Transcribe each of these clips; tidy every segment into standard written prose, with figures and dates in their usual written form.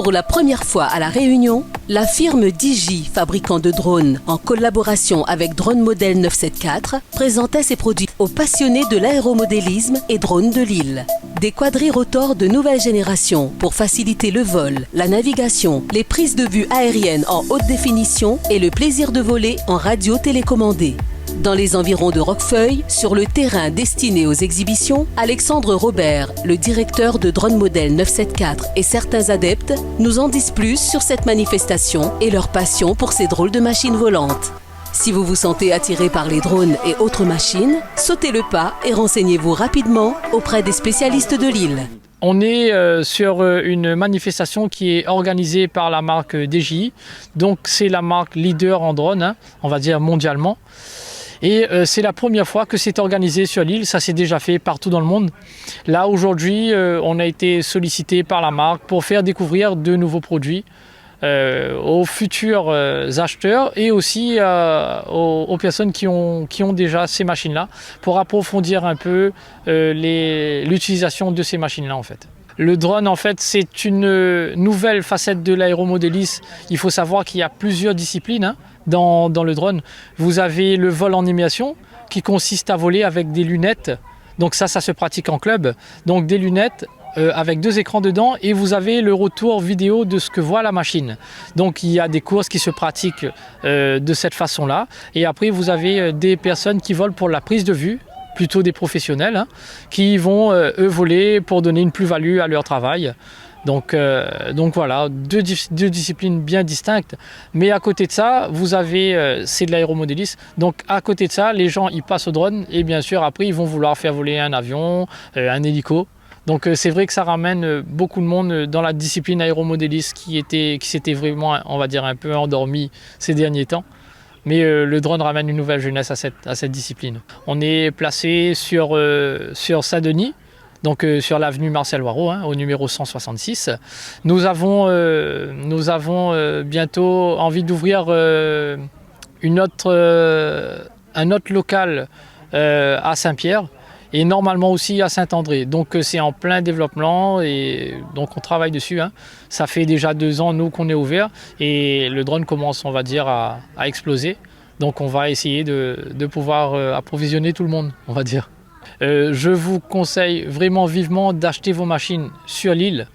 Pour la première fois à La Réunion, la firme Digi, fabricant de drones, en collaboration avec Drone Model 974, présentait ses produits aux passionnés de l'aéromodélisme et drones de Lille. Des quadrirotors de nouvelle génération pour faciliter le vol, la navigation, les prises de vue aériennes en haute définition et le plaisir de voler en radio télécommandée. Dans les environs de Roquefeuille, sur le terrain destiné aux exhibitions, Alexandre Robert, le directeur de Drone Model 974 et certains adeptes nous en disent plus sur cette manifestation et leur passion pour ces drôles de machines volantes. Si vous vous sentez attiré par les drones et autres machines, sautez le pas et renseignez-vous rapidement auprès des spécialistes de Lille. On est sur une manifestation qui est organisée par la marque DJI. Donc c'est la marque leader en drone, on va dire mondialement. Et c'est la première fois que c'est organisé sur l'île, ça s'est déjà fait partout dans le monde. Là aujourd'hui, on a été sollicité par la marque pour faire découvrir de nouveaux produits aux futurs acheteurs et aussi aux personnes qui ont déjà ces machines-là pour approfondir un peu l'utilisation de ces machines-là en fait. Le drone, en fait, c'est une nouvelle facette de l'aéromodélisme. Il faut savoir qu'il y a plusieurs disciplines dans le drone. Vous avez le vol en immersion qui consiste à voler avec des lunettes. Donc ça se pratique en club. Donc des lunettes avec 2 écrans dedans et vous avez le retour vidéo de ce que voit la machine. Donc il y a des courses qui se pratiquent de cette façon-là. Et après, vous avez des personnes qui volent pour la prise de vue, plutôt des professionnels, qui vont eux voler pour donner une plus-value à leur travail. Donc voilà, deux disciplines bien distinctes. Mais à côté de ça, vous avez, c'est de l'aéromodélisme. Donc à côté de ça, les gens ils passent au drone et bien sûr après ils vont vouloir faire voler un avion, un hélico. Donc c'est vrai que ça ramène beaucoup de monde dans la discipline aéromodéliste qui s'était vraiment, on va dire, un peu endormi ces derniers temps. Mais le drone ramène une nouvelle jeunesse à cette discipline. On est placé sur Saint-Denis, donc sur l'avenue Marcel Warraud, au numéro 166. Nous avons bientôt envie d'ouvrir un autre local à Saint-Pierre et normalement aussi à Saint-André. Donc c'est en plein développement et donc on travaille dessus. Ça fait déjà 2 ans nous qu'on est ouvert et le drone commence, on va dire, à exploser. Donc on va essayer de pouvoir approvisionner tout le monde, on va dire. Je vous conseille vraiment vivement d'acheter vos machines sur l'île.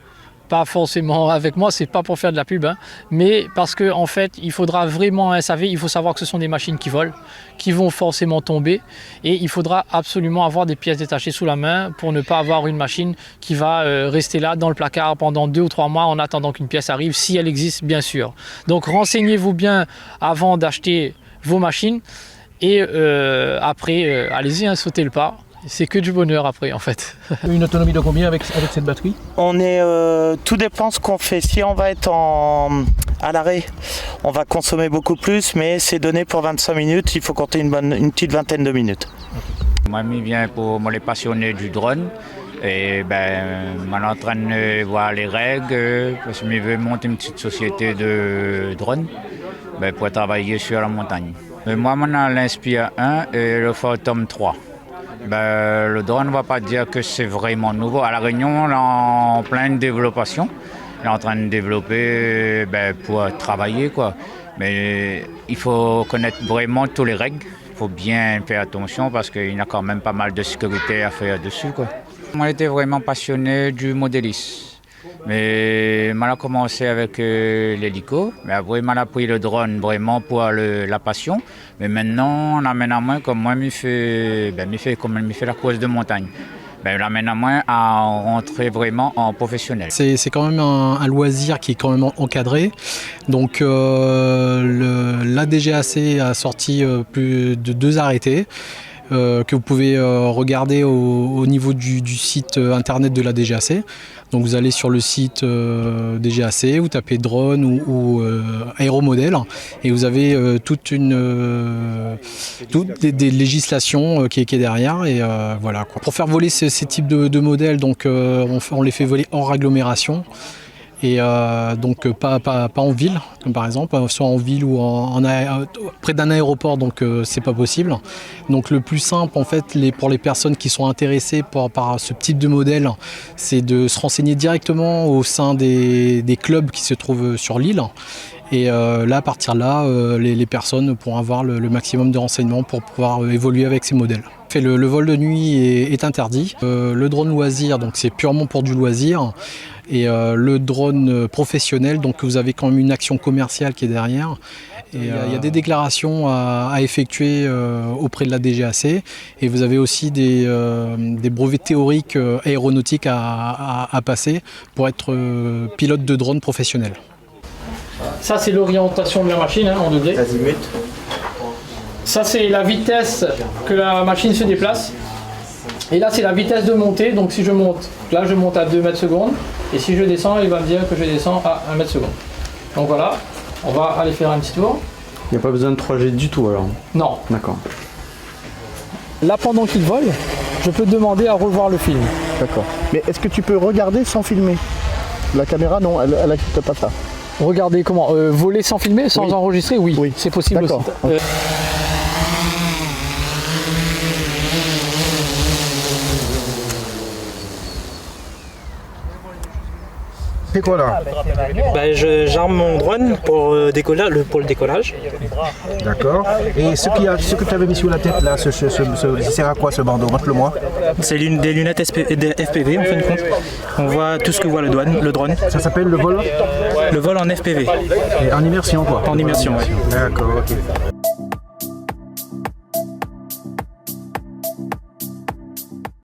Pas forcément avec moi, c'est pas pour faire de la pub, mais parce que en fait, il faudra vraiment un SAV, il faut savoir que ce sont des machines qui volent, qui vont forcément tomber, et il faudra absolument avoir des pièces détachées sous la main pour ne pas avoir une machine qui va rester là dans le placard pendant 2 ou 3 mois en attendant qu'une pièce arrive, si elle existe bien sûr. Donc renseignez-vous bien avant d'acheter vos machines, et après, allez-y, sautez le pas. C'est que du bonheur après en fait. Une autonomie de combien avec cette batterie? On est, tout dépend ce qu'on fait. Si on va être à l'arrêt, on va consommer beaucoup plus, mais c'est donné pour 25 minutes, il faut compter une petite vingtaine de minutes. Moi, je viens pour les passionnés du drone. Et je suis en train de voir les règles, parce que je veux monter une petite société de drone pour travailler sur la montagne. Moi, je suis l'Inspire 1 et le Phantom 3. Le drone, on ne va pas dire que c'est vraiment nouveau. À La Réunion, on est en pleine développement. On est en train de développer pour travailler, quoi. Mais il faut connaître vraiment toutes les règles. Il faut bien faire attention parce qu'il y a quand même pas mal de sécurité à faire dessus, quoi. Moi, j'étais vraiment passionné du modélisme. Mais j'ai commencé avec l'hélico, mais après j'ai pris le drone vraiment pour la passion. Mais maintenant, on amène à moi, comme moi, je fais la course de montagne. On amène à moi à rentrer vraiment en professionnel. C'est quand même un loisir qui est quand même encadré. Donc la DGAC a sorti plus de 2 arrêtés. Que vous pouvez regarder au niveau du site internet de la DGAC. Donc vous allez sur le site DGAC, vous tapez drone ou aéromodèle et vous avez toutes des législations qui est derrière et voilà quoi. Pour faire voler ces types de modèles, donc on les fait voler hors agglomération. Et donc pas en ville, comme par exemple, soit en ville ou près d'un aéroport, donc c'est pas possible. Donc le plus simple en fait pour les personnes qui sont intéressées par ce type de modèle, c'est de se renseigner directement au sein des clubs qui se trouvent sur l'île. Et là, à partir de là, les personnes pourront avoir le maximum de renseignements pour pouvoir évoluer avec ces modèles. Le vol de nuit est interdit. Le drone loisir, donc c'est purement pour du loisir. Et le drone professionnel, donc vous avez quand même une action commerciale qui est derrière. Et il y a des déclarations à effectuer auprès de la DGAC. Et vous avez aussi des brevets théoriques aéronautiques à passer pour être pilote de drone professionnel. Ça, c'est l'orientation de la machine en degrés. Ça, c'est la vitesse que la machine se déplace. Et là, c'est la vitesse de montée. Donc, si je monte, là, je monte à 2 mètres secondes. Et si je descends, il va me dire que je descends à 1 mètre seconde. Donc voilà, on va aller faire un petit tour. Il n'y a pas besoin de 3G du tout alors? Non. D'accord. Là, pendant qu'il vole, je peux demander à revoir le film. D'accord. Mais est-ce que tu peux regarder sans filmer? La caméra, non, elle n'accepte pas ça. Regardez comment voler sans filmer, sans enregistrer, oui. C'est possible aussi. C'est quoi là? J'arme mon drone pour le décollage. D'accord. Et ce que tu avais mis sous la tête là, ça sert à quoi ce bandeau? Montre-le-moi. C'est des lunettes FPV en fin de compte. On voit tout ce que voit le drone. Ça s'appelle le vol? Le vol en FPV. Et en immersion quoi? En immersion, oui. D'accord, ok.